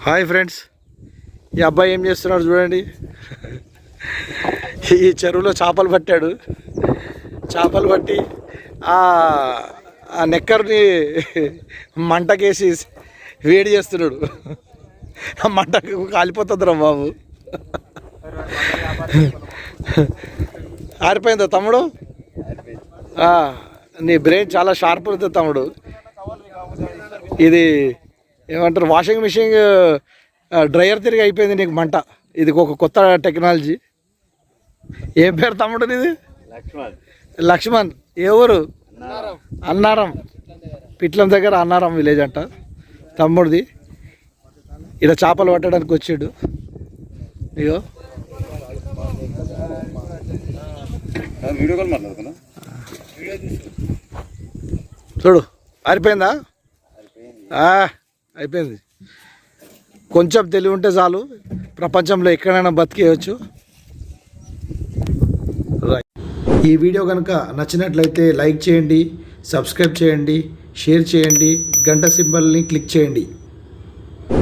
Hi friends, ఈ అబ్బాయి ఏం చేస్తున్నాడు చూడండి. ఈ చెరువులో చేపలు పట్టాడు. చేపలు పట్టి ఆ నెక్కర్ని మంటకేసి వేడి చేస్తున్నాడు. ఆ మంటకు కాలిపోతుందిరా బాబు. ఆరిపోయిందా తమ్ముడు? నీ బ్రెయిన్ చాలా షార్ప్ అవుతుంది తమ్ముడు. ఇది ఏమంటారు, వాషింగ్ మిషన్ డ్రైయర్ తిరిగి అయిపోయింది నీకు మంట. ఇది ఒక కొత్త టెక్నాలజీ. ఏం పేరు తమ్ముడు ఇది? లక్ష్మణ్. ఏ ఊరు? అన్నారం. పిట్లం దగ్గర అన్నారం విలేజ్ అంట తమ్ముడిది. ఇక్కడ చేపలు పట్టడానికి వచ్చాడు. అయ్యో చూడు, ఆరిపోయిందా? అయిపోయింది. కొంచెం తెలివి ఉంటే చాలు, ప్రపంచంలో ఎక్కడైనా బతికేయచ్చు. ఈ వీడియో కనుక నచ్చినట్లయితే లైక్ చేయండి, సబ్స్క్రైబ్ చేయండి, షేర్ చేయండి, గంట సింబల్ని క్లిక్ చేయండి.